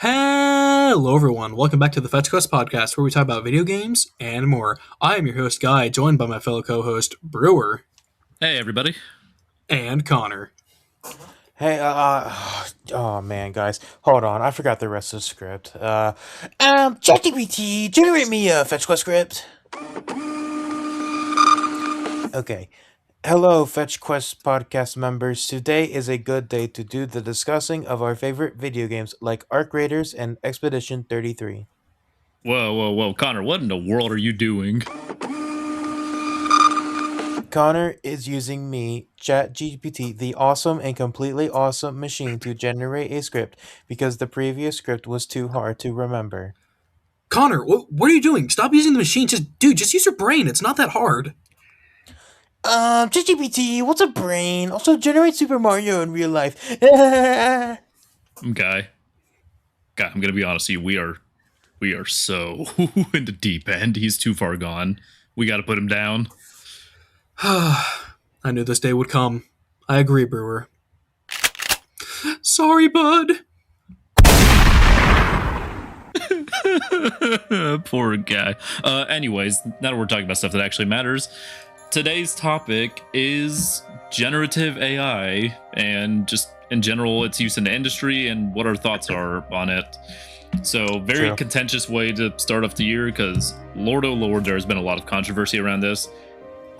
Hello, everyone. Welcome back to the FetchQuest podcast, where we talk about video games and more. I am your host, Guy, joined by my fellow co-host, Brewer Hey, everybody. and Connor. Hey, oh man, guys, hold on. I forgot the rest of the script. ChatGPT, generate me a FetchQuest script. Okay. Hello, FetchQuest podcast members. Today is a good day to do the discussing of our favorite video games like Arc Raiders and Expedition 33. Whoa. Connor, what in the world are you doing? Connor is using me, ChatGPT, the awesome and completely awesome machine, to generate a script because the previous script was too hard to remember. Connor, what are you doing? Stop using the machine. Just use your brain. It's not that hard. ChatGPT, what's a brain? Also, generate Super Mario in real life. Guy, I'm gonna be honest with you. We are so in the deep end. He's too far gone. We got to put him down. I knew this day would come. I agree, Brewer. Sorry, bud. Poor guy. Anyways, now that we're talking about stuff that actually matters, today's topic is generative AI and just in general its use in the industry and what our thoughts are on it. So very True. contentious way to start off the year because Lord oh Lord, there's been a lot of controversy around this.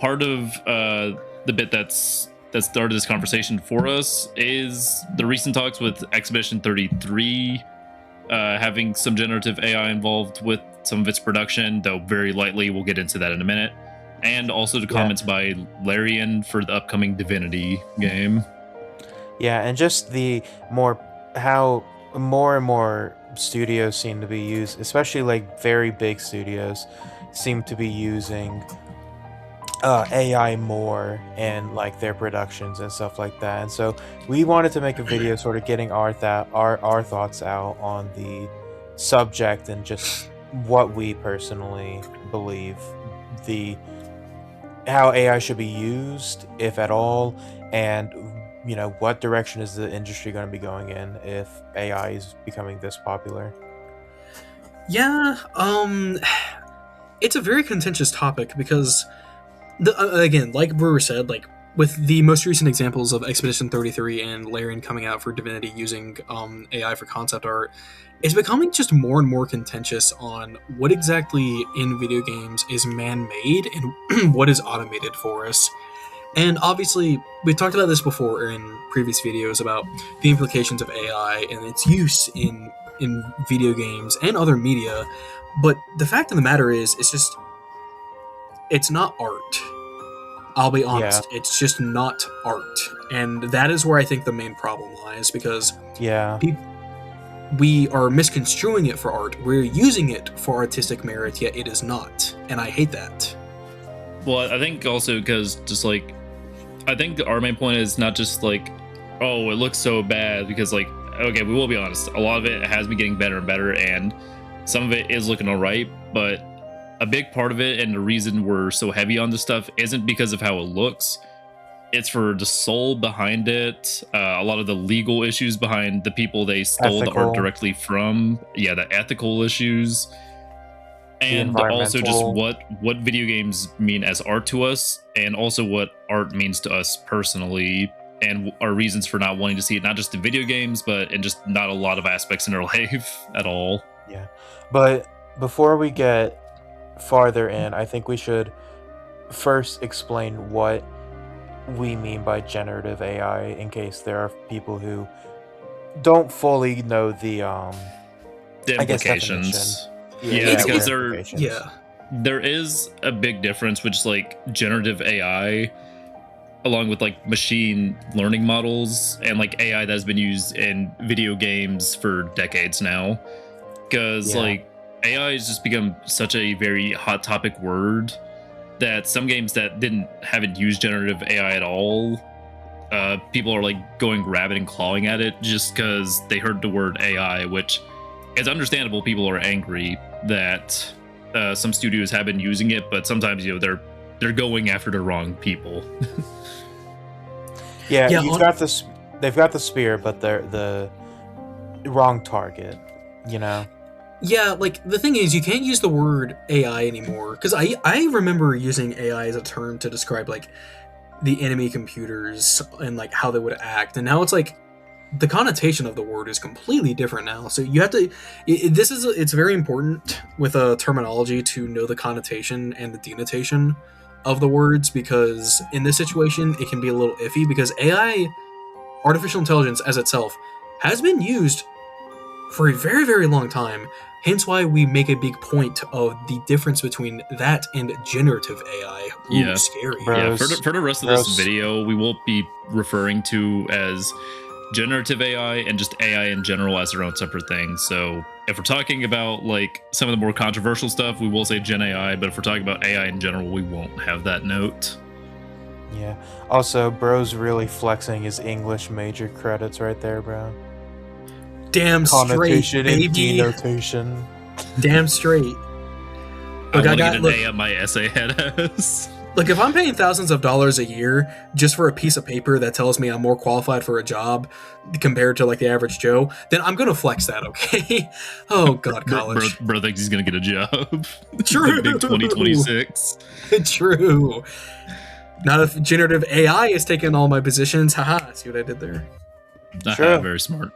Part of the bit that started this conversation for us is the recent talks with Expedition 33 having some generative AI involved with some of its production, though very lightly. We'll get into that in a minute. And also the comments by Larian for the upcoming Divinity game. Yeah, and just how more and more studios seem to be used, especially like very big studios, seem to be using AI more in like their productions and stuff like that. And so we wanted to make a video sort of getting our thoughts out on the subject and just what we personally believe how AI should be used, if at all, and what direction is the industry going to be going in if AI is becoming this popular. Yeah, it's a very contentious topic because again, like Brewer said, like with the most recent examples of Expedition 33 and Larian coming out for Divinity using AI for concept art, it's becoming just more and more contentious on what exactly in video games is man-made and what is automated for us. And obviously, we talked about this before in previous videos about the implications of AI and its use in video games and other media. But the fact of the matter is, it's not art. I'll be honest, it's just not art. And that is where I think the main problem lies, because we are misconstruing it for art. We're using it for artistic merit, yet it is not. And I hate that. Well, I think also because just like, I think our main point is not just like, oh, it looks so bad, because like, okay, we will be honest, a lot of it has been getting better and better, and some of it is looking all right, but a big part of it and the reason we're so heavy on this stuff isn't because of how it looks. It's for the soul behind it, a lot of the legal issues behind the people they stole the art directly from. Yeah, the ethical issues. And also just what video games mean as art to us, and also what art means to us personally, and our reasons for not wanting to see it, not just in video games, but in just not a lot of aspects in our life at all. Yeah, but before we get farther in, I think we should first explain what we mean by generative AI, in case there are people who don't fully know the implications. Because there is a big difference with just like generative AI along with like machine learning models and like AI that has been used in video games for decades now, because like AI has just become such a very hot topic word that some games that haven't used generative AI at all, people are like going rabid and clawing at it just because they heard the word AI, which is understandable. People are angry that some studios have been using it, but sometimes they're going after the wrong people. They've got the spear, but they're the wrong target. you know. Yeah, like the thing is, you can't use the word AI anymore because I remember using AI as a term to describe like the enemy computers and like how they would act, and now it's like the connotation of the word is completely different now. So you have to. It's very important with a terminology to know the connotation and the denotation of the words because in this situation it can be a little iffy because AI, artificial intelligence as itself, has been used for a very, very long time. Hence why we make a big point of the difference between that and generative AI. Ooh, Yeah. scary. Yeah, Bros, for the rest of this video, we will be referring to as generative AI and just AI in general as their own separate thing. So if we're talking about like some of the more controversial stuff, we will say Gen AI, but if we're talking about AI in general, we won't have that note. Yeah. Also, bro's really flexing his English major credits right there, bro. Damn straight, Connotation and baby. denotation. Damn straight. I Look, want to got get an look. A on my essay head ass. Look, if I'm paying thousands of dollars a year just for a piece of paper that tells me I'm more qualified for a job compared to like the average Joe, then I'm gonna flex that, okay? Oh God, college. Bro thinks he's gonna get a job. True. The big 2026. True. Not if generative AI is taking all my positions. Haha, see what I did there? Sure. Very smart.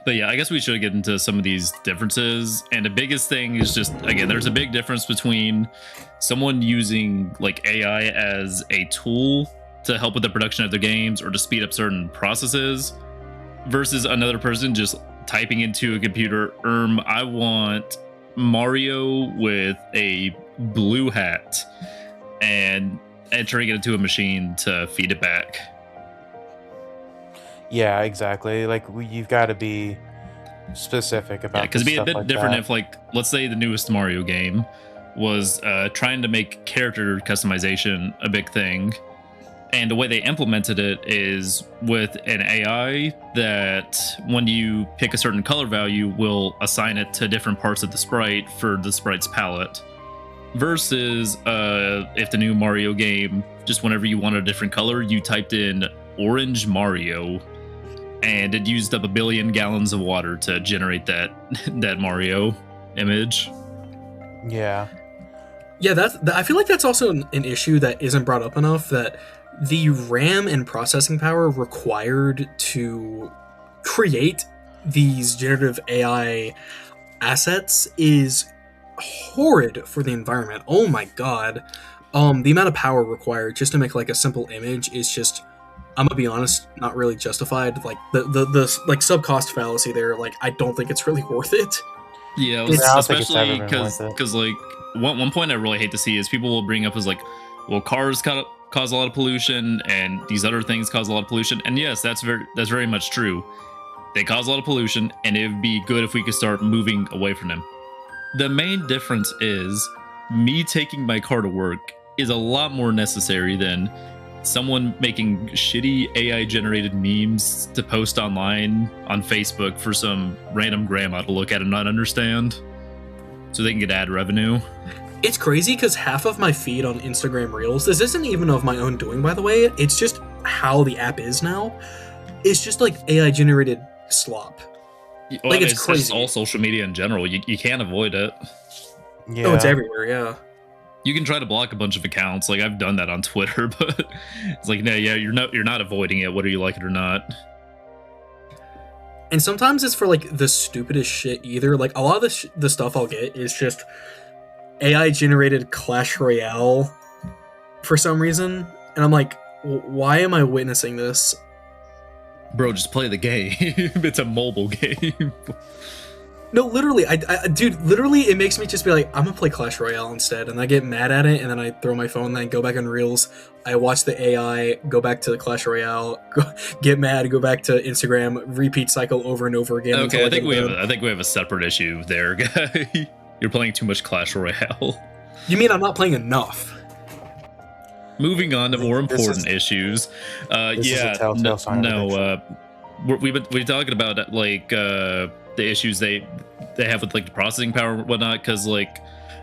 But yeah, I guess we should get into some of these differences. And the biggest thing is just, again, there's a big difference between someone using like AI as a tool to help with the production of their games or to speed up certain processes versus another person just typing into a computer, I want Mario with a blue hat, and entering it into a machine to feed it back. Yeah, exactly. Like you've got to be specific about. Yeah, because it'd be a bit like different that. if, like, let's say the newest Mario game was trying to make character customization a big thing, and the way they implemented it is with an AI that when you pick a certain color value will assign it to different parts of the sprite for the sprite's palette. Versus if the new Mario game, just whenever you wanted a different color, you typed in orange Mario, and it used up 1 billion gallons of water to generate that Mario image. Yeah. Yeah, I feel like that's also an issue that isn't brought up enough. That the RAM and processing power required to create these generative AI assets is horrid for the environment. Oh my god. The amount of power required just to make like a simple image is just, I'm gonna be honest, not really justified. Like the like sub cost fallacy there, like I don't think it's really worth it. Yeah, I don't think it's especially ever been worth it. because like one point I really hate to see is people will bring up as like, well, cars cause a lot of pollution and these other things cause a lot of pollution, and yes, that's very much true. They cause a lot of pollution, and it would be good if we could start moving away from them. The main difference is me taking my car to work is a lot more necessary than someone making shitty AI generated memes to post online on Facebook for some random grandma to look at and not understand so they can get ad revenue. It's crazy because half of my feed on Instagram Reels, this isn't even of my own doing, by the way. It's just how the app is now. It's just like AI generated slop. Well, Like, it's just crazy. all social media in general. You can't avoid it. Yeah. Oh, it's everywhere. Yeah. You can try to block a bunch of accounts. Like I've done that on Twitter, but it's like, no, yeah, you're not avoiding it, whether you like it or not. And sometimes it's for like the stupidest shit either. Like a lot of the stuff I'll get is just AI generated Clash Royale for some reason, and I'm like, why am I witnessing this? Bro, just play the game. It's a mobile game. No, literally, dude, literally, it makes me just be like, I'm gonna play Clash Royale instead, and I get mad at it, and then I throw my phone, then go back on Reels. I watch the AI, go back to the Clash Royale, get mad, go back to Instagram, repeat cycle over and over again. Okay, I think we have a separate issue there, guy. You're playing too much Clash Royale. You mean I'm not playing enough? Moving on to more important issues. This is a telltale sign of addiction. We've been talking about like the issues they have with like the processing power and whatnot, because like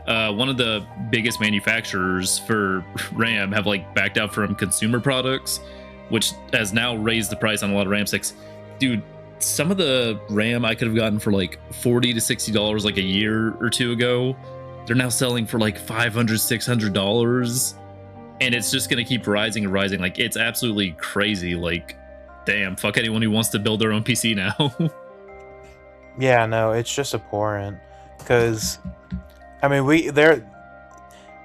one of the biggest manufacturers for RAM have like backed out from consumer products, which has now raised the price on a lot of RAM sticks. Dude, some of the RAM I could have gotten for like $40 to $60 like a year or two ago, they're now selling for like $500 to $600, and it's just gonna keep rising and rising. Like it's absolutely crazy. Like, damn, fuck anyone who wants to build their own PC now. Yeah, no, it's just abhorrent because I mean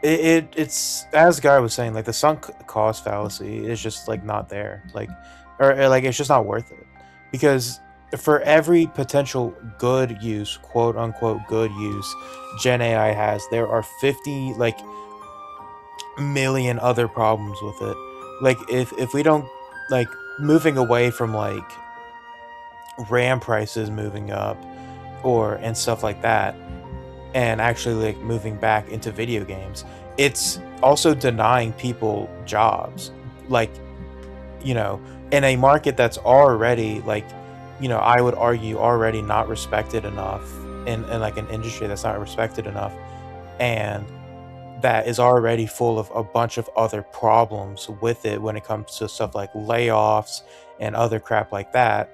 it's as Guy was saying, like the sunk cost fallacy is just like not there, like or like it's just not worth it because for every potential good use, quote unquote good use, Gen AI has, there are 50 like million other problems with it. Like if we don't like moving away from like RAM prices moving up or and stuff like that and actually like moving back into video games, it's also denying people jobs, like, you know, in a market that's already like, you know, I would argue already not respected enough in like an industry that's not respected enough, and that is already full of a bunch of other problems with it when it comes to stuff like layoffs and other crap like that.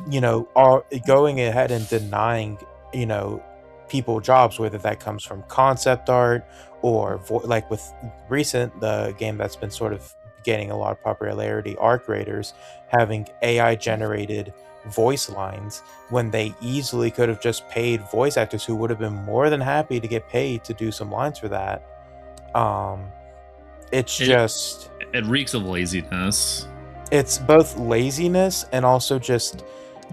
You know, are going ahead and denying, you know, people jobs, whether that comes from concept art or like with recent the game that's been sort of getting a lot of popularity, Arc Raiders, having AI generated voice lines when they easily could have just paid voice actors who would have been more than happy to get paid to do some lines for that. um it's it just it reeks of laziness. it's both laziness and also just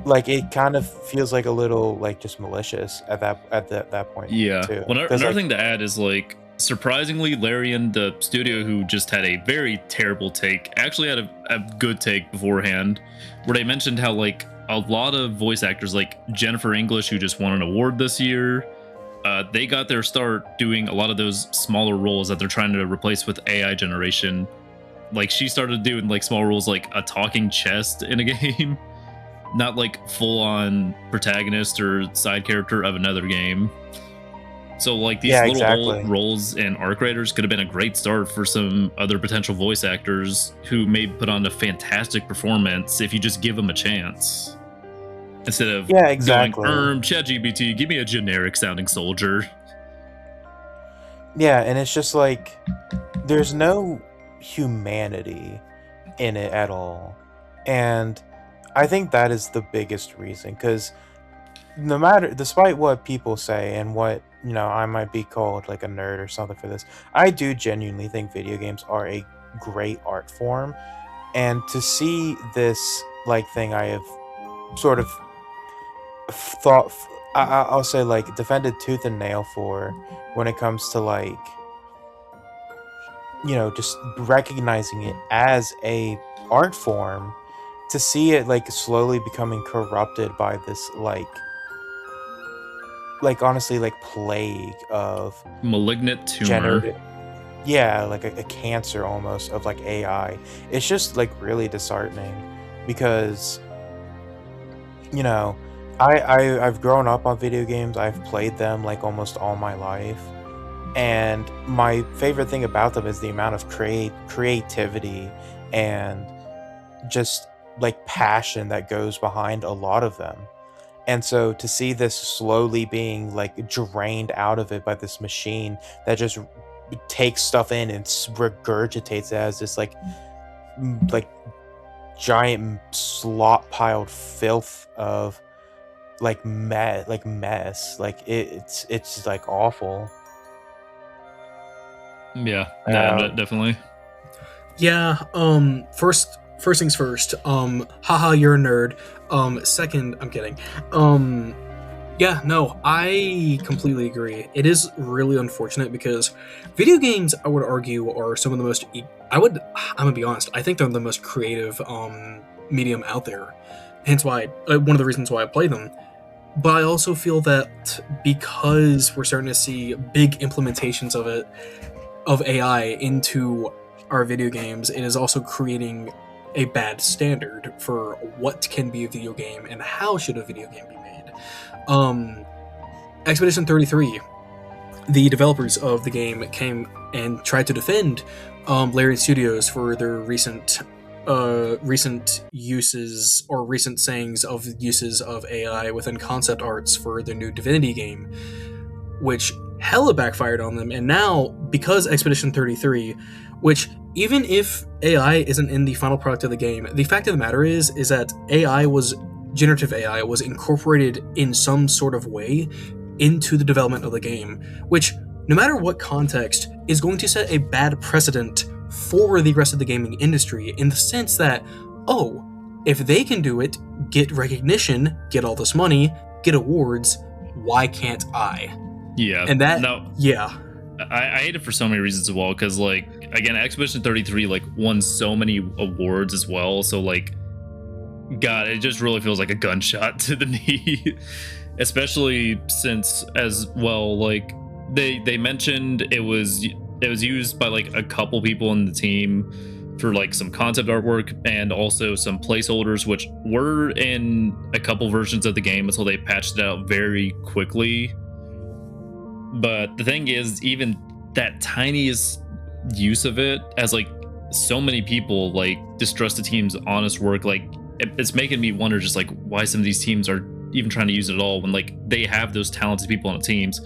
like it kind of feels like a little like just malicious at that point Yeah. too, Well, because another like thing to add is like surprisingly, Larian, the studio who just had a very terrible take, actually had a good take beforehand, where they mentioned how like a lot of voice actors, like Jennifer English, who just won an award this year, they got their start doing a lot of those smaller roles that they're trying to replace with AI generation. Like she started doing like small roles, like a talking chest in a game, not like full on protagonist or side character of another game. So like these yeah, little exactly. roles in Arc Raiders could have been a great start for some other potential voice actors who may put on a fantastic performance if you just give them a chance. Instead of Yeah, going, exactly. ChatGPT, give me a generic sounding soldier. Yeah, and it's just like there's no humanity in it at all. And I think that is the biggest reason, because no matter, despite what people say and what, you know, I might be called like a nerd or something for this, I do genuinely think video games are a great art form. And to see this like thing I have sort of thought, I'll say like defended tooth and nail for, when it comes to like, you know, just recognizing it as a art form, to see it like slowly becoming corrupted by this like honestly like plague of Malignant tumor. generative, yeah, like a cancer almost of like AI. It's just like really disheartening because, you know, I've grown up on video games. I've played them like almost all my life, and my favorite thing about them is the amount of creativity and just like passion that goes behind a lot of them. And so to see this slowly being like drained out of it by this machine that just takes stuff in and regurgitates it as this like like giant slot piled filth of like mess, like it's like awful. Yeah, Um, definitely. Yeah, first things first. Haha, you're a nerd. Second, I'm kidding. Yeah, no, I completely agree. It is really unfortunate because video games, I would argue, are some of the most. I'm gonna be honest. I think they're the most creative medium out there. Hence why one of the reasons why I play them. But I also feel that because we're starting to see big implementations of it, of AI into our video games, it is also creating a bad standard for what can be a video game and how should a video game be made. Um, Expedition 33, the developers of the game came and tried to defend Larian Studios for their recent recent uses or recent sayings of uses of AI within concept arts for the new Divinity game, which hella backfired on them. And now, because Expedition 33, which even if AI isn't in the final product of the game, the fact of the matter is that generative AI was incorporated in some sort of way into the development of the game, which, no matter what context, is going to set a bad precedent for the rest of the gaming industry in the sense that, oh, if they can do it, get recognition, get all this money, get awards, why can't I? Yeah. And that, no, yeah. I hate it for so many reasons as well, because like again, Expedition 33 like won so many awards as well. So like, God, it just really feels like a gunshot to the knee, especially since as well like they mentioned it was used by like a couple people in the team for like some concept artwork and also some placeholders, which were in a couple versions of the game until they patched it out very quickly. But the thing is, even that tiniest use of it, as like so many people like distrust the team's honest work, like it's making me wonder just like why some of these teams are even trying to use it at all when like they have those talented people on the teams.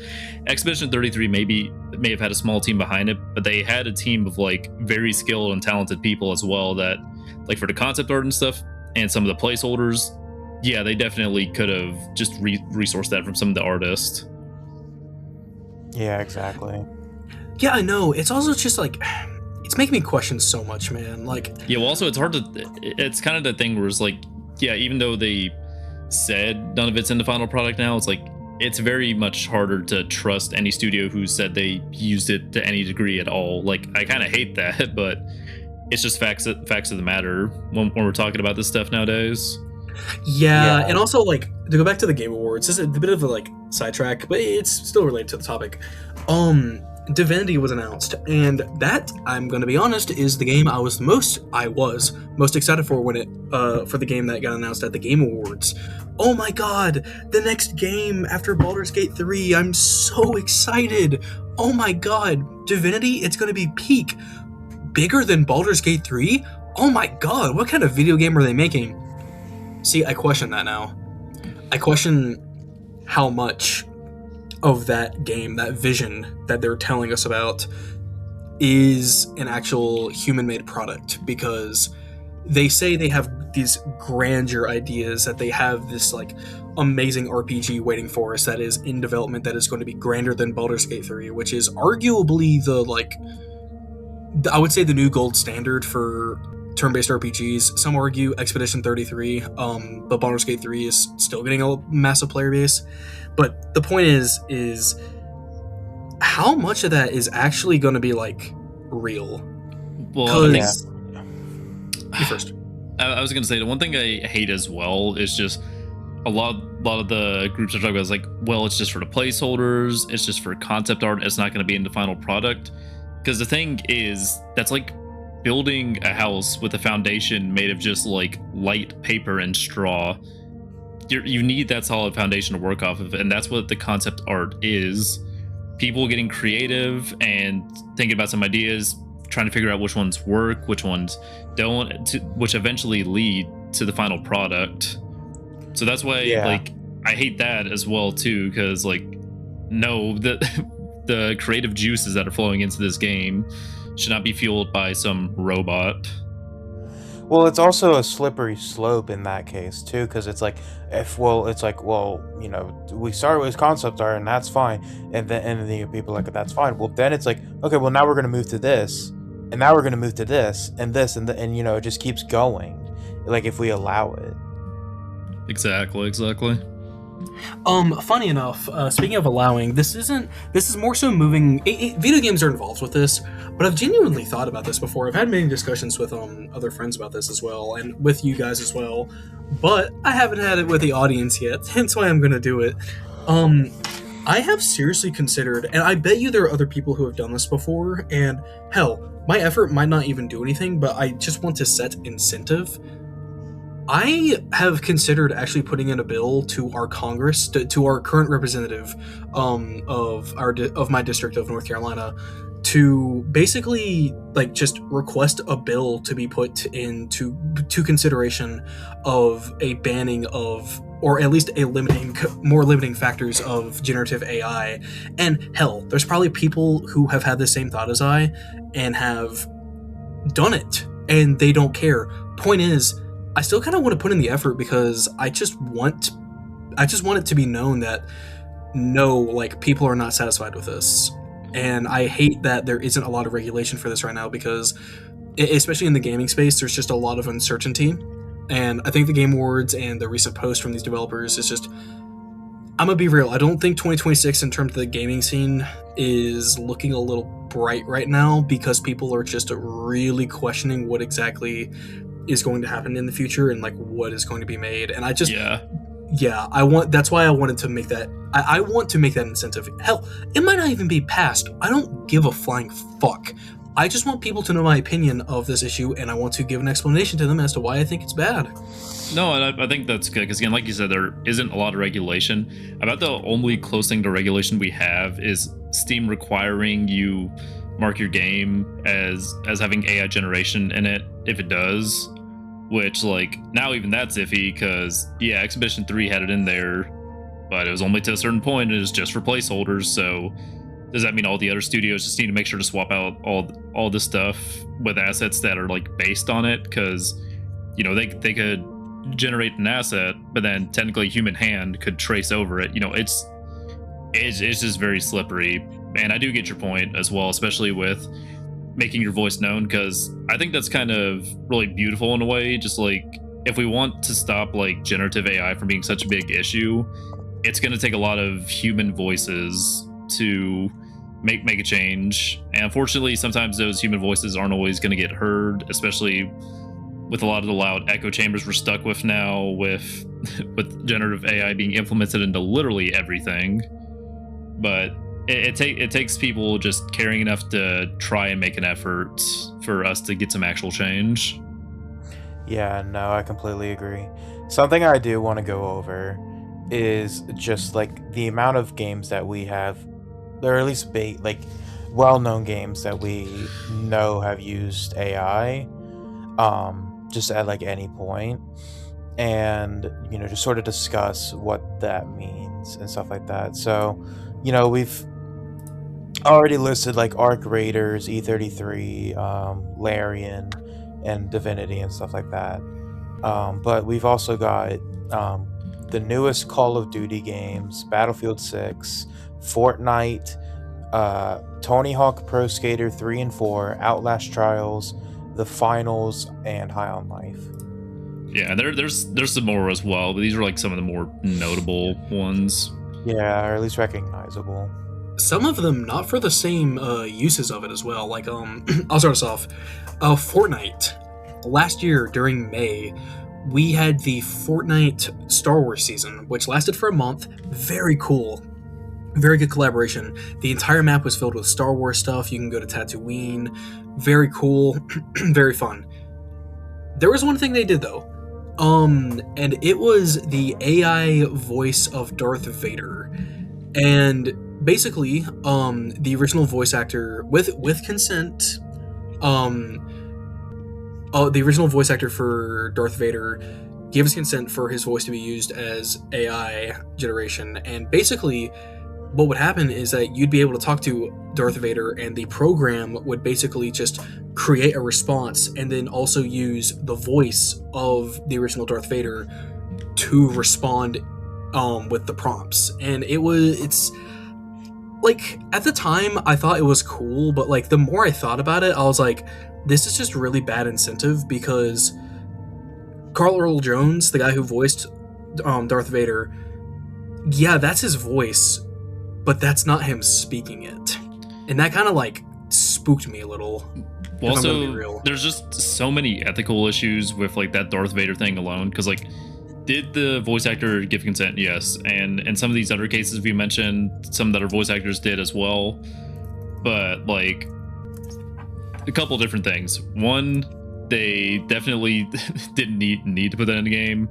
Expedition 33 may have had a small team behind it, but they had a team of like very skilled and talented people as well that like for the concept art and stuff and some of the placeholders, yeah, they definitely could have just resourced that from some of the artists. Yeah, exactly. Yeah, I know. It's also just like, it's making me question so much, man. Like, yeah, well, also it's hard to, it's kind of the thing where it's like, yeah, even though they said none of it's in the final product now, it's like it's very much harder to trust any studio who said they used it to any degree at all. Like, I kind of hate that, but it's just facts of the matter when we're talking about this stuff nowadays. yeah, and also like to go back to the Game Awards, this is a bit of a like sidetrack, but it's still related to the topic. Divinity was announced, and that, I'm going to be honest, is the game I was most excited for when it for the game that got announced at the Game Awards. Oh my god, the next game after Baldur's Gate 3, I'm so excited. Oh my god, Divinity, it's going to be peak. Bigger than Baldur's Gate 3? Oh my god, what kind of video game are they making? See, I question that now. I question how much of that game, that vision that they're telling us about, is an actual human-made product, because they say they have these grandeur ideas, that they have this like amazing RPG waiting for us that is in development, that is going to be grander than Baldur's Gate 3, which is arguably I would say the new gold standard for turn-based RPGs. Some argue Expedition 33, but Baldur's Gate 3 is still getting a massive player base. But the point is how much of that is actually going to be like real? Well, you first. I was going to say the one thing I hate as well is just a lot of the groups are talking about is like, well, it's just for the placeholders, it's just for concept art, it's not going to be in the final product. Because the thing is, that's like building a house with a foundation made of just like light paper and straw. You need that solid foundation to work off of, and that's what the concept art is. People getting creative and thinking about some ideas, trying to figure out which ones work, which ones don't, which eventually lead to the final product. So that's why like I hate that as well too, because like no, the creative juices that are flowing into this game should not be fueled by some robot. Well, it's also a slippery slope in that case too, because it's like, you know, we started with concept art and that's fine, and then people are like, that's fine. Well, then it's like, okay, well now we're gonna move to this, and now we're gonna move to this, and this, and you know, it just keeps going, like if we allow it. Exactly. Funny enough, speaking of allowing, this is more so moving. Video games are involved with this, but I've genuinely thought about this before. I've had many discussions with other friends about this as well, and with you guys as well, but I haven't had it with the audience yet, hence why I'm gonna do it. I have seriously considered, and I bet you there are other people who have done this before, and hell, my effort might not even do anything, but I just want to set incentive. I have considered actually putting in a bill to our Congress, to our current representative of my district of North Carolina, to basically like just request a bill to be put into to consideration of a banning of, or at least a more limiting factors of generative AI. And hell, there's probably people who have had the same thought as I and have done it and they don't care. Point is, I still kind of want to put in the effort because I just want it to be known that no, like, people are not satisfied with this. And I hate that there isn't a lot of regulation for this right now because, especially in the gaming space, there's just a lot of uncertainty. And I think the Game Awards and the recent post from these developers is just, I'm gonna be real, I don't think 2026 in terms of the gaming scene is looking a little bright right now because people are just really questioning what exactly is going to happen in the future and like what is going to be made. And I just, that's why I wanted to make that. I want to make that incentive. Hell, it might not even be passed. I don't give a flying fuck. I just want people to know my opinion of this issue, and I want to give an explanation to them as to why I think it's bad. No, and I think that's good because, again, like you said, there isn't a lot of regulation. About the only close thing to regulation we have is Steam requiring you mark your game as having AI generation in it if it does. Which, like, now even that's iffy because, yeah, Expedition 3 had it in there, but it was only to a certain point and it was just for placeholders. So does that mean all the other studios just need to make sure to swap out all this stuff with assets that are, like, based on it? Because, you know, they could generate an asset, but then technically a human hand could trace over it. You know, it's just very slippery. And I do get your point as well, especially with making your voice known, because I think that's kind of really beautiful in a way. Just like, if we want to stop like generative AI from being such a big issue, it's going to take a lot of human voices to make a change. And unfortunately, sometimes those human voices aren't always going to get heard, especially with a lot of the loud echo chambers we're stuck with now with generative AI being implemented into literally everything. But it takes people just caring enough to try and make an effort for us to get some actual change. Yeah, no, I completely agree. Something I do want to go over is just like the amount of games that we have, or at least like well-known games that we know have used AI, just at like any point, and you know, just sort of discuss what that means and stuff like that. So, you know, we've already listed like Arc Raiders, E33, Larian, and Divinity and stuff like that. But we've also got the newest Call of Duty games, Battlefield 6, Fortnite, Tony Hawk Pro Skater 3 and 4, Outlast Trials, The Finals, and High on Life. Yeah, there's some more as well, but these are like some of the more notable ones. Yeah, or at least recognizable. Some of them not for the same uses of it as well. Like, I'll start us off. Fortnite. Last year during May, we had the Fortnite Star Wars season, which lasted for a month. Very cool. Very good collaboration. The entire map was filled with Star Wars stuff. You can go to Tatooine. Very cool. Very fun. There was one thing they did though. And it was the AI voice of Darth Vader. And basically, the original voice actor, with consent, the original voice actor for Darth Vader gave his consent for his voice to be used as AI generation. And basically, what would happen is that you'd be able to talk to Darth Vader, and the program would basically just create a response and then also use the voice of the original Darth Vader to respond with the prompts. And it's like, at the time I thought it was cool, but like the more I thought about it, I was like, this is just really bad incentive, because Carl Earl Jones, the guy who voiced Darth Vader, yeah, that's his voice, but that's not him speaking it. And that kind of like spooked me a little. Well, also, there's just so many ethical issues with like that Darth Vader thing alone, because like, did the voice actor give consent? Yes. And in some of these other cases we mentioned, some that our voice actors did as well. But like, a couple different things. One, they definitely didn't need to put that in the game.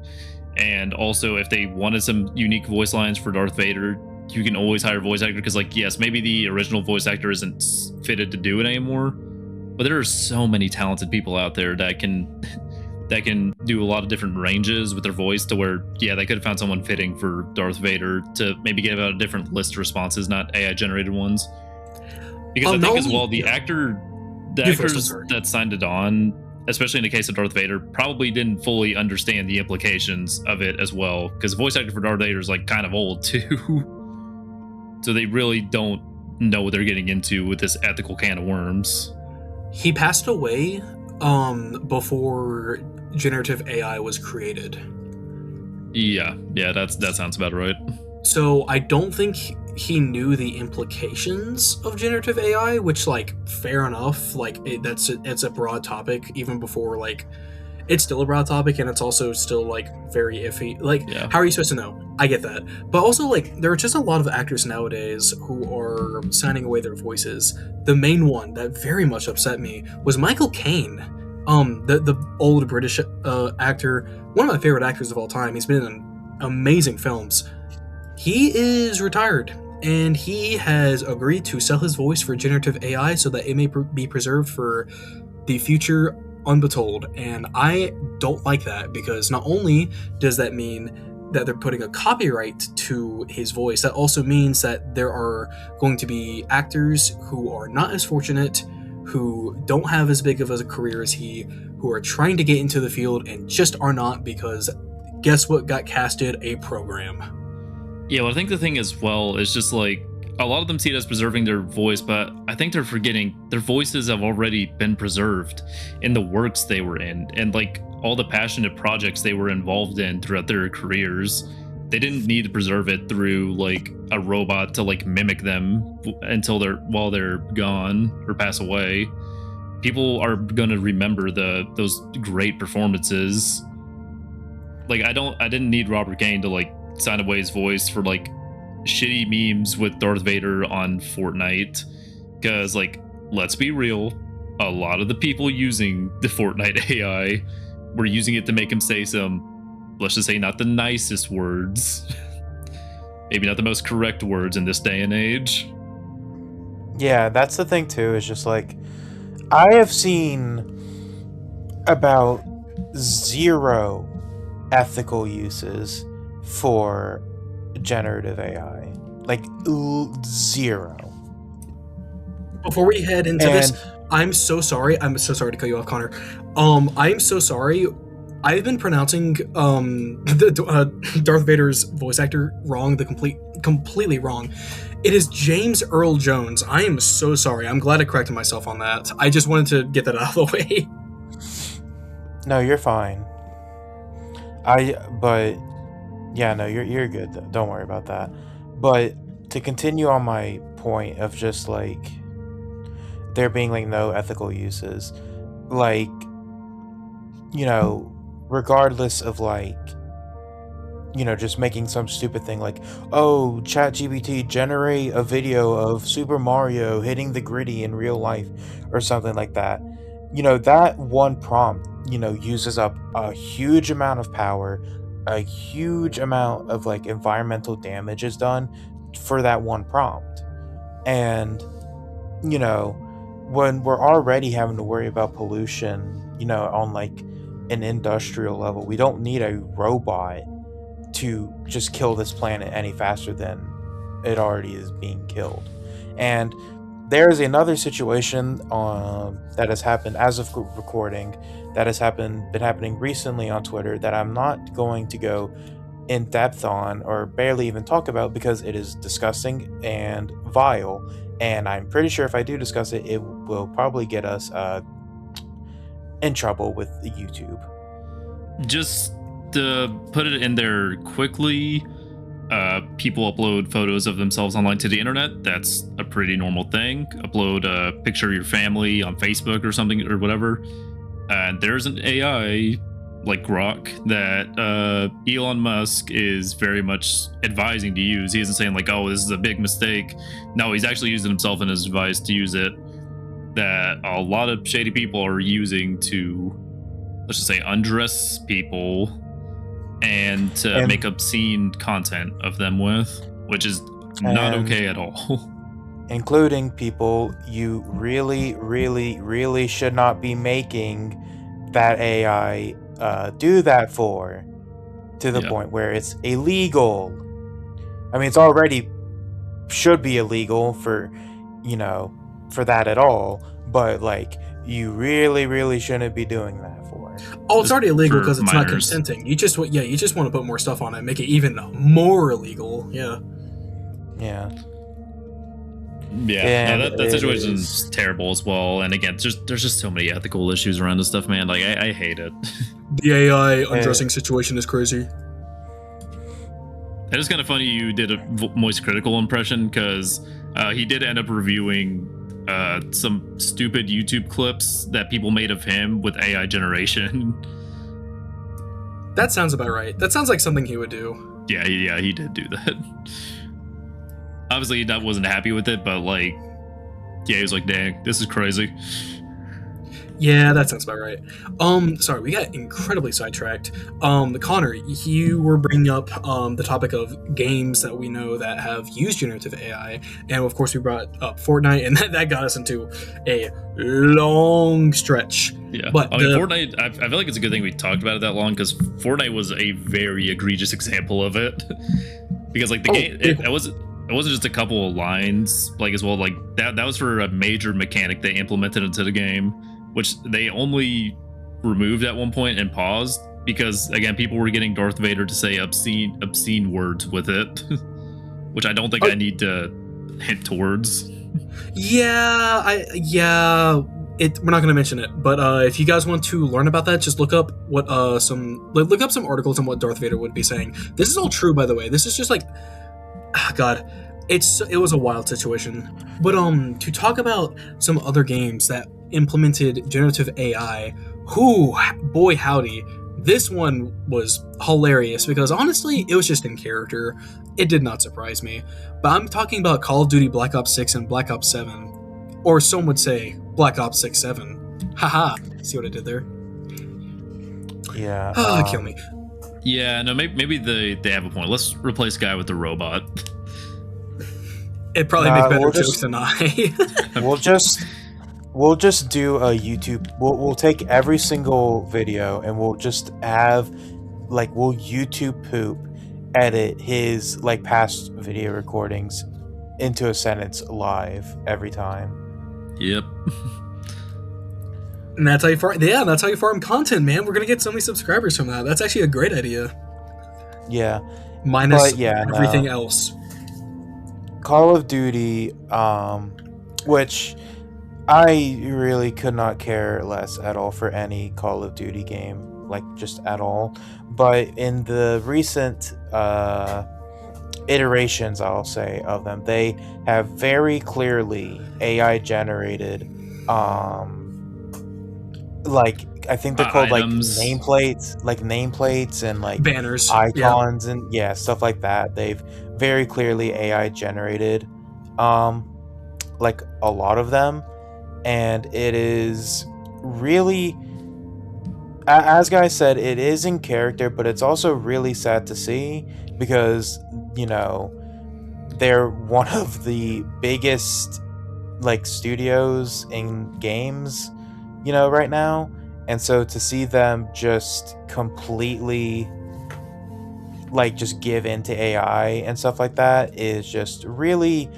And also, if they wanted some unique voice lines for Darth Vader, you can always hire a voice actor because, like, yes, maybe the original voice actor isn't fitted to do it anymore, but there are so many talented people out there that can do a lot of different ranges with their voice to where, yeah, they could have found someone fitting for Darth Vader to maybe give out a different list of responses, not AI generated ones. Because I think as well, the actors that signed it on, especially in the case of Darth Vader, probably didn't fully understand the implications of it as well. Because the voice actor for Darth Vader is like kind of old too. So they really don't know what they're getting into with this ethical can of worms. He passed away before generative AI was created. Yeah, that sounds about right. So I don't think he knew the implications of generative AI, which, like, fair enough. Like, it's a broad topic even before, like, it's still a broad topic, and it's also still, like, very iffy. Like, Yeah. How are you supposed to know? I get that. But also, like, there are just a lot of actors nowadays who are signing away their voices. The main one that very much upset me was Michael Caine. The old British actor, one of my favorite actors of all time. He's been in amazing films. He is retired, and he has agreed to sell his voice for generative AI so that it may be preserved for the future unbetold. And I don't like that, because not only does that mean that they're putting a copyright to his voice, that also means that there are going to be actors who are not as fortunate, who don't have as big of a career as he, who are trying to get into the field and just are not, because guess what got casted? A program. Yeah, well, I think the thing as well is just like a lot of them see it as preserving their voice, but I think they're forgetting their voices have already been preserved in the works they were in and like all the passionate projects they were involved in throughout their careers. They didn't need to preserve it through like a robot to like mimic them while they're gone or pass away. People are gonna remember those great performances. Like I didn't need Robert Caine to like sign away his voice for like shitty memes with Darth Vader on Fortnite, because like let's be real, a lot of the people using the Fortnite AI were using it to make him say some, let's just say, not the nicest words, maybe not the most correct words in this day and age. Yeah, that's the thing too, is just like I have seen about 0 ethical uses for generative AI. Like 0. Before we head into this, I'm so sorry. I'm so sorry to cut you off, Connor. I'm so sorry. I've been pronouncing Darth Vader's voice actor wrong, completely wrong. It is James Earl Jones. I am so sorry. I'm glad I corrected myself on that. I just wanted to get that out of the way. No, you're fine. But yeah, no, you're good. Don't worry about that. But to continue on my point of just like there being like no ethical uses, like, you know, regardless of like, you know, just making some stupid thing like, oh, ChatGPT, generate a video of Super Mario hitting the griddy in real life or something like that. You know, that one prompt, you know, uses up a huge amount of power, a huge amount of like environmental damage is done for that one prompt. And, you know, when we're already having to worry about pollution, you know, on like an industrial level, we don't need a robot to just kill this planet any faster than it already is being killed. And there's another situation that has happened as of recording that has been happening recently on Twitter that I'm not going to go in depth on or barely even talk about because it is disgusting and vile, and I'm pretty sure if I do discuss it, it will probably get us in trouble with YouTube. Just to put it in there quickly, people upload photos of themselves online to the internet. That's a pretty normal thing. Upload a picture of your family on Facebook or something or whatever. And there's an AI like Grok that Elon Musk is very much advising to use. He isn't saying like, oh, this is a big mistake. No, he's actually using himself in his advice to use it. That a lot of shady people are using to, let's just say, undress people and to make obscene content of them with, which is Not And okay at all. including people you really, really, really should not be making that AI do that for, to the Yeah. point where it's illegal. I mean, it's already should be illegal for, for that at all, but like, you really, really shouldn't be doing that for. Oh, it's Just already illegal for because it's not minors. consenting. You just want to put more stuff on it, make it even more illegal. Yeah. Yeah. Yeah, no, And that it situation's is. terrible as well. And again, there's just so many ethical issues around this stuff, man. Like I hate it. The AI Uh, undressing situation is crazy. It is kind of funny you did a Moist Critical impression because he did end up reviewing some stupid YouTube clips that people made of him with AI generation. That sounds about right. That sounds like something he would do. Yeah, he did do that. Obviously, he wasn't happy with it, but like, yeah, he was like, "Dang, this is crazy." Yeah, that sounds about right. Sorry, we got incredibly sidetracked. Connor, you were bringing up the topic of games that we know that have used generative AI, and of course we brought up Fortnite, and that got us into a long stretch. Yeah, But I mean, Fortnite. I feel like it's a good thing we talked about it that long because Fortnite was a very egregious example of it. Because like the game, it wasn't just a couple of lines, like as well. Like that was for a major mechanic they implemented into the game, which they only removed at one point and paused because again, people were getting Darth Vader to say obscene words with it, which I don't think I need to hint towards. Yeah, we're not going to mention it, but if you guys want to learn about that, just look up look up some articles on what Darth Vader would be saying. This is all true, by the way. This is just like, God, it was a wild situation. But to talk about some other games that implemented generative AI, boy howdy, this one was hilarious because honestly, it was just in character. It did not surprise me. But I'm talking about Call of Duty Black Ops 6 and Black Ops 7. Or some would say Black Ops 6-7. Haha. See what I did there? Yeah. Kill me. Yeah, no, maybe they have a point. Let's replace guy with the robot. It'd probably make better jokes than I. We'll just do a YouTube. We'll take every single video and we'll just have we'll YouTube poop edit his past video recordings into a sentence live every time. Yep. And that's how you farm content, man. We're gonna get so many subscribers from that. That's actually a great idea. Yeah. Minus everything else. Call of Duty, which I really could not care less at all for any Call of Duty game, just at all. But in the recent iterations, I'll say, of them, they have very clearly AI generated, I think they're called items. nameplates and Banners, icons, and stuff like that. They've very clearly AI generated a lot of them, and it is really, as Guy said, it is in character, but it's also really sad to see because they're one of the biggest studios in games right now, and so to see them just completely just give in to AI and stuff like that is just really,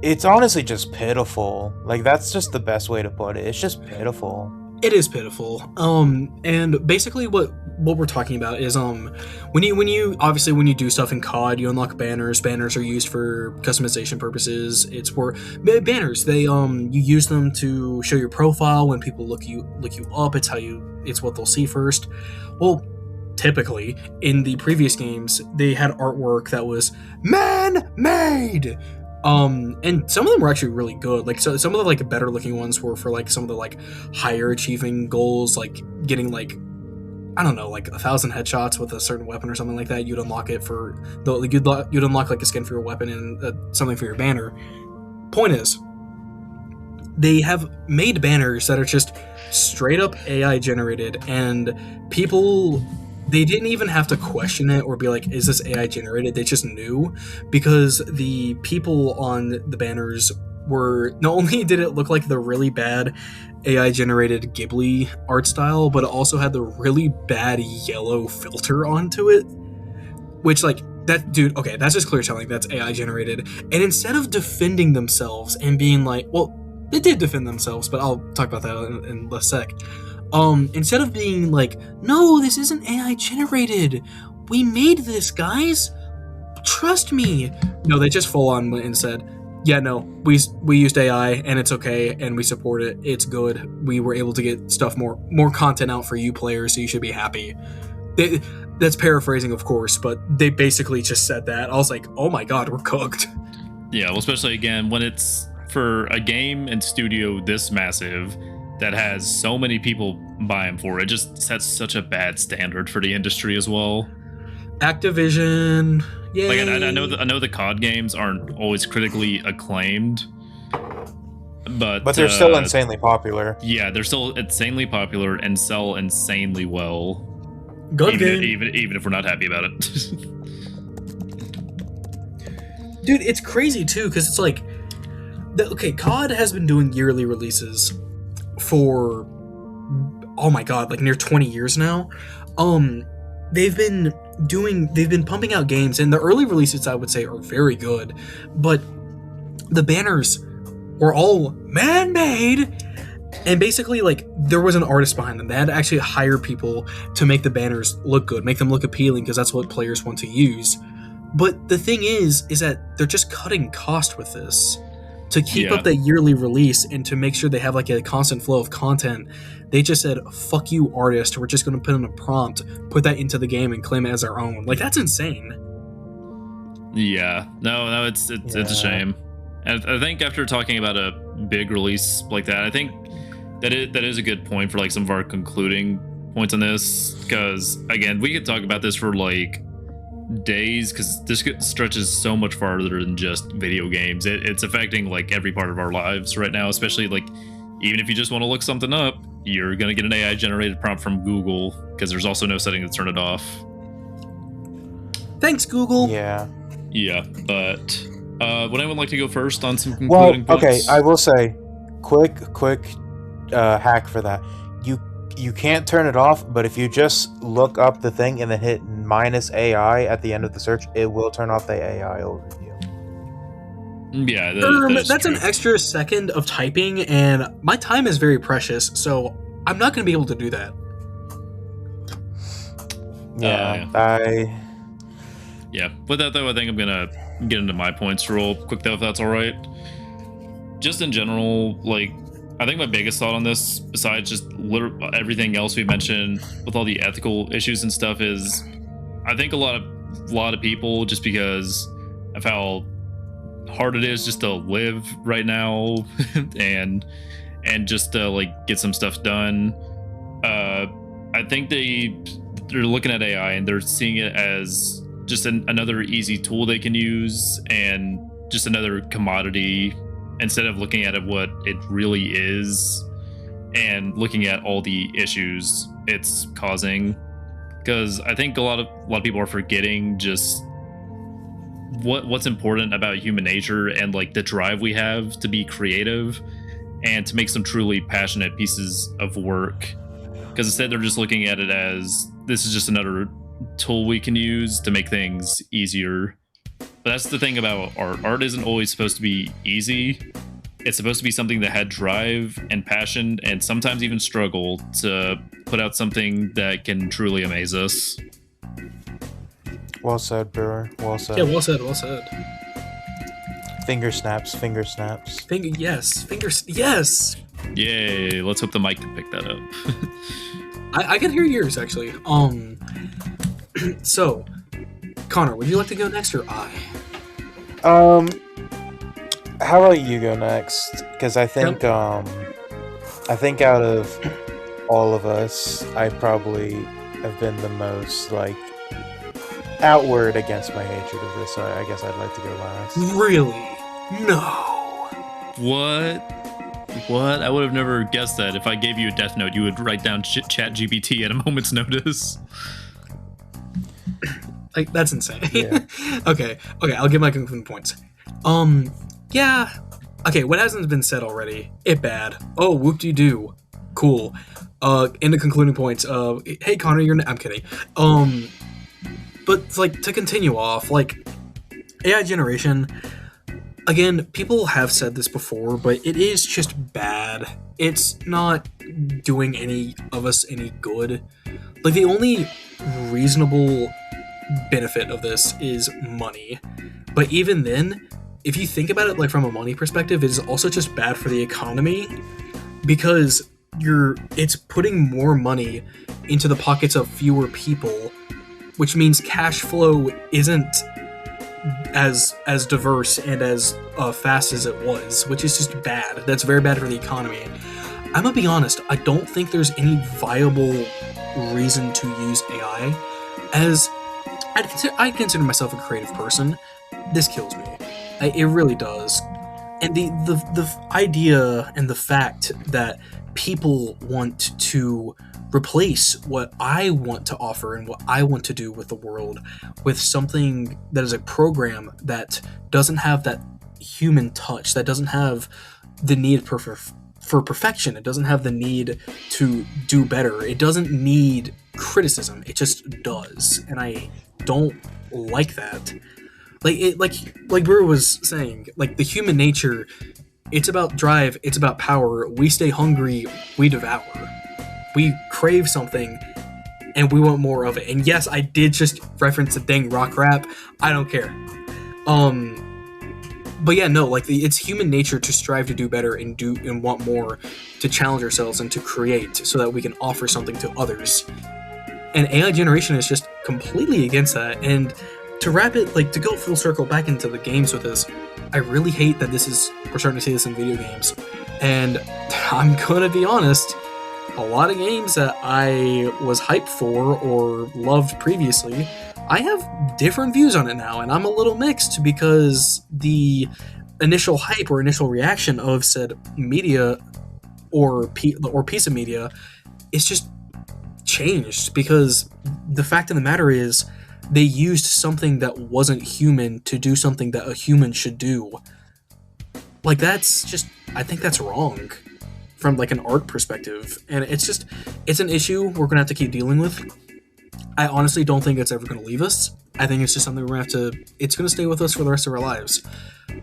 it's honestly just pitiful. That's just the best way to put it. It's just pitiful. It is pitiful. And basically what we're talking about is when you do stuff in COD, you unlock banners. Banners are used for customization purposes. It's for banners. They you use them to show your profile when people look you up. It's what they'll see first. Well, typically in the previous games, they had artwork that was man-made. And some of them were actually really good. So some of the better looking ones were for some of the higher achieving goals, getting 1,000 headshots with a certain weapon or something like that. You'd unlock it for you'd unlock a skin for your weapon and something for your banner. Point is, they have made banners that are just straight up AI generated, and people they didn't even have to question it or be like, is this AI generated? They just knew, because the people on the banners were, not only did it look like the really bad AI generated Ghibli art style, but it also had the really bad yellow filter onto it, which, like, that dude, okay, that's just clear telling that's AI generated. And instead of defending themselves and being like, well, they did defend themselves, but I'll talk about that in a sec. Instead of being like, no, this isn't AI generated, we made this, guys, trust me. No, they just full on went and said, yeah, no, we used AI and it's okay and we support it. It's good. We were able to get stuff more content out for you players, so you should be happy. That's paraphrasing, of course, but they basically just said that. I was like, oh my god, we're cooked. Yeah, well, especially again when it's for a game and studio this massive that has so many people buying for it, just sets such a bad standard for the industry as well. Activision, yay. Like I know the COD games aren't always critically acclaimed, but they're still insanely popular. Yeah, they're still insanely popular and sell insanely well. Gun even, game. even if we're not happy about it. Dude, it's crazy too, because it's like, okay, COD has been doing yearly releases for, oh my god, like near 20 years now. They've been pumping out games, and the early releases, I would say, are very good, but the banners were all man-made, and basically, like, there was an artist behind them. They had to actually hire people to make the banners look good, make them look appealing, because that's what players want to use. But the thing is that they're just cutting cost with this to keep up that yearly release and to make sure they have like a constant flow of content. They just said, fuck you, artist, we're just going to put in a prompt, put that into the game and claim it as our own. Like, that's insane. Yeah, no, it's a shame. And I think after talking about a big release like that, I think that is a good point for like some of our concluding points on this, because again, we could talk about this for like days, because this stretches so much farther than just video games. It's affecting like every part of our lives right now, especially like even if you just want to look something up, you're gonna get an AI generated prompt from Google, because there's also no setting to turn it off. Thanks, Google. Yeah, but would anyone like to go first on some concluding points? Okay, I will say, quick hack for that. You can't turn it off, but if you just look up the thing and then hit -AI at the end of the search, it will turn off the AI overview. Yeah, that's an extra second of typing, and my time is very precious, so I'm not going to be able to do that. Yeah. With that though, I think I'm gonna get into my points real quick though, if that's all right. Just in general, like, I think my biggest thought on this, besides just everything else we mentioned with all the ethical issues and stuff, is I think a lot of people, just because of how hard it is just to live right now and just to like get some stuff done, I think they're looking at AI and they're seeing it as just another easy tool they can use and just another commodity, instead of looking at it what it really is and looking at all the issues it's causing. Because I think a lot of people are forgetting just what's important about human nature and like the drive we have to be creative and to make some truly passionate pieces of work. Because instead they're just looking at it as, this is just another tool we can use to make things easier. But that's the thing about art. Art isn't always supposed to be easy. It's supposed to be something that had drive and passion and sometimes even struggle to put out something that can truly amaze us. Well said, Brewer. Well said. Yeah, well said. Finger snaps. Yes. Yay, let's hope the mic can pick that up. I can hear yours, actually. So, Connor, would you like to go next or I? How about you go next? Because I think out of all of us, I probably have been the most like outward against my hatred of this, so I guess I'd like to go last. Really? No. What? I would have never guessed that. If I gave you a death note, you would write down chat GPT at a moment's notice. Like that's insane. Yeah. Okay, I'll give my concluding points. Um, yeah. Okay, what hasn't been said already? It bad. Oh, whoop de doo. Cool. In the concluding points. Hey Connor, I'm kidding. But like to continue off, like AI generation. Again, people have said this before, but it is just bad. It's not doing any of us any good. Like the only reasonable benefit of this is money. But even then, if you think about it like from a money perspective, it is also just bad for the economy because it's putting more money into the pockets of fewer people, which means cash flow isn't as diverse and as fast as it was, which is just bad. That's very bad for the economy. I'm gonna be honest, I don't think there's any viable reason to use AI as I consider myself a creative person. This kills me. It really does. And the idea and the fact that people want to replace what I want to offer and what I want to do with the world with something that is a program that doesn't have that human touch, that doesn't have the need for perfection, it doesn't have the need to do better, it doesn't need criticism, it just does. And I don't like that. Like Brewer was saying, like the human nature, it's about drive, it's about power. We stay hungry, we devour. We crave something and we want more of it. And yes, I did just reference the dang rock rap. I don't care. But yeah, no, like it's human nature to strive to do better and want more, to challenge ourselves and to create so that we can offer something to others. And AI generation is just completely against that. And to wrap it, like to go full circle back into the games with this, I really hate that we're starting to see this in video games. And I'm gonna be honest, a lot of games that I was hyped for or loved previously, I have different views on it now, and I'm a little mixed because the initial hype or initial reaction of said media or piece of media is just changed because the fact of the matter is they used something that wasn't human to do something that a human should do. Like I think that's wrong from like an art perspective, and it's an issue we're gonna have to keep dealing with. I honestly don't think it's ever gonna leave us. I think it's just something it's gonna stay with us for the rest of our lives.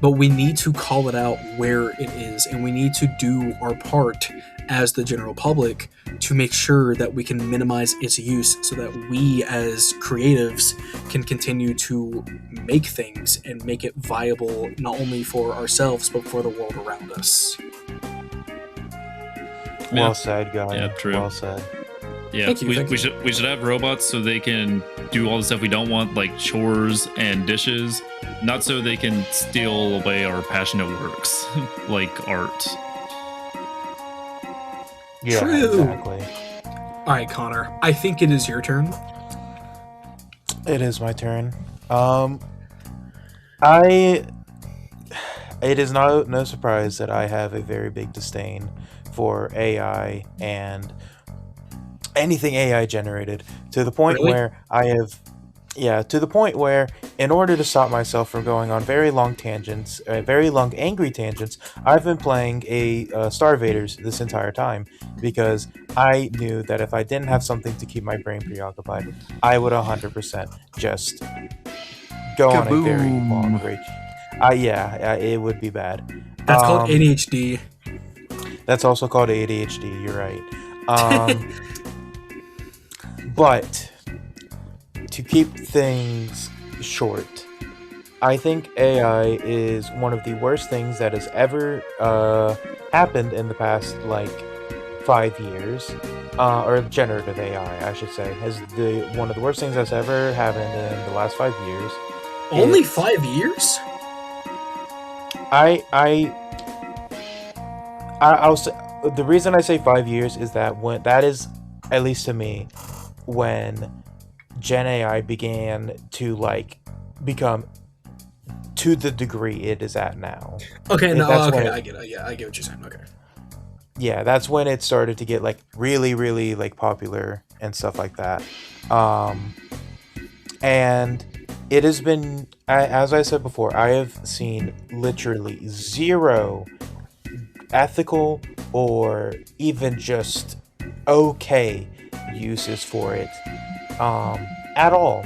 But we need to call it out where it is, and we need to do our part as the general public to make sure that we can minimize its use so that we as creatives can continue to make things and make it viable not only for ourselves but for the world around us. Well said, guy. Yeah, true. Well said. Yeah, Thank you. we should have robots so they can do all the stuff we don't want, like chores and dishes, not so they can steal away our passionate works, like art. Yeah, True. exactly. All right, Connor, I think it is your turn. It is my turn. It is no surprise that I have a very big disdain for AI and anything AI generated, to the point Really? where to the point where in order to stop myself from going on very long tangents, very long angry tangents, I've been playing Star Invaders this entire time because I knew that if I didn't have something to keep my brain preoccupied, I would 100% just go on a very Kaboom. long rage. It would be bad. That's called ADHD. That's also called ADHD. You're right. But to keep things short, I think AI is one of the worst things that has ever happened in the past, like 5 years, or generative AI, I should say, is one of the worst things that's ever happened in the last 5 years. Only 5 years? I'll say the reason I say 5 years is that when that is, at least to me, when Gen AI began to like become to the degree it is at now. Okay, no, That's okay, when I get it. Yeah, I get what you're saying. Okay. Yeah, that's when it started to get like really, really like popular and stuff like that. And it has been, as I said before, I have seen literally zero ethical or even just okay uses for it at all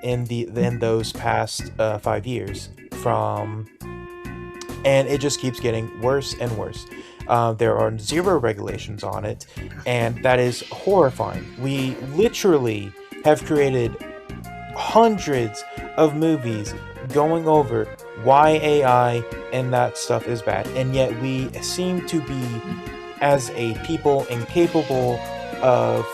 in those past 5 years from and it just keeps getting worse and worse. There are zero regulations on it, and that is horrifying. We literally have created hundreds of movies going over why AI and that stuff is bad, and yet we seem to be, as a people, incapable of,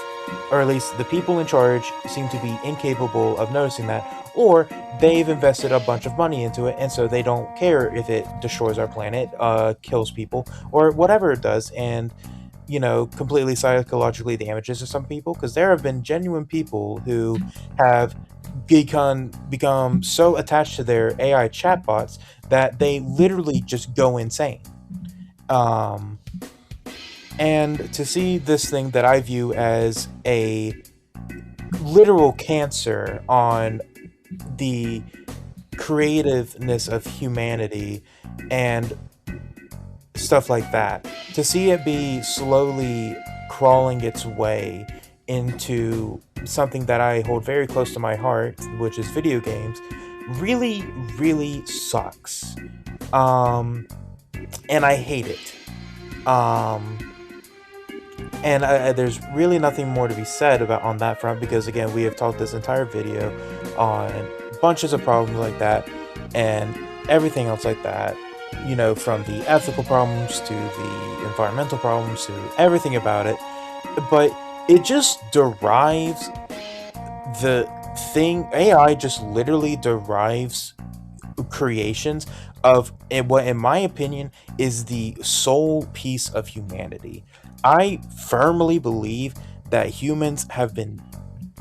or at least the people in charge seem to be incapable of noticing that, or they've invested a bunch of money into it, and so they don't care if it destroys our planet, kills people, or whatever it does, and completely psychologically damages to some people, because there have been genuine people who have become so attached to their AI chatbots that they literally just go insane. Um, and to see this thing that I view as a literal cancer on the creativeness of humanity and stuff like that, to see it be slowly crawling its way into something that I hold very close to my heart, which is video games, really, really sucks. And I hate it. And there's really nothing more to be said about on that front, because again, we have talked this entire video on bunches of problems like that and everything else like that, from the ethical problems to the environmental problems to everything about it. But it just derives the thing, AI just literally derives creations of what, in my opinion, is the sole piece of humanity. I firmly believe that humans have been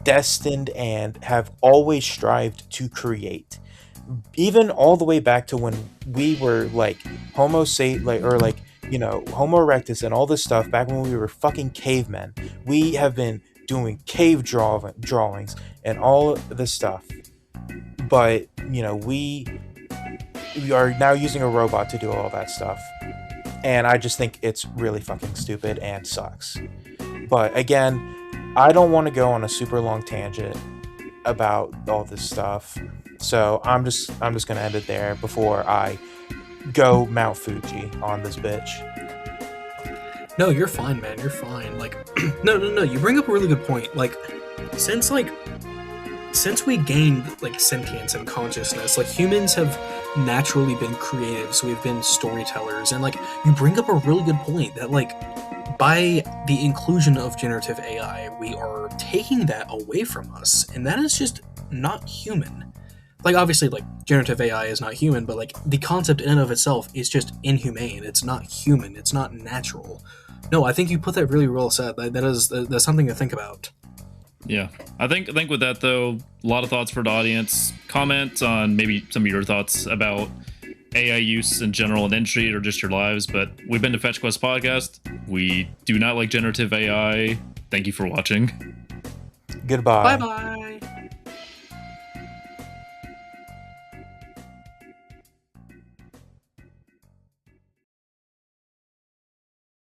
destined and have always strived to create, even all the way back to when we were like Homo Homo erectus and all this stuff, back when we were fucking cavemen. We have been doing cave drawings and all this stuff, but we are now using a robot to do all that stuff, and I just think it's really fucking stupid and sucks. But again, I don't want to go on a super long tangent about all this stuff, so I'm just gonna end it there before I go Mount Fuji on this bitch. No, you're fine, man. You're fine. Like, no. You bring up a really good point. Like, since we gained like sentience and consciousness, like humans have naturally been creative, so we've been storytellers, and like you bring up a really good point that like by the inclusion of generative AI, we are taking that away from us, and that is just not human. Like, obviously, like generative AI is not human, but like the concept in and of itself is just inhumane. It's not human. It's not natural. No, I think you put that really well said. That's something to think about. Yeah, I think with that though, a lot of thoughts for the audience. Comment on maybe some of your thoughts about AI use in general in industry or just your lives. But we've been to FetchQuest Podcast. We do not like generative AI. Thank you for watching. Goodbye. Bye bye.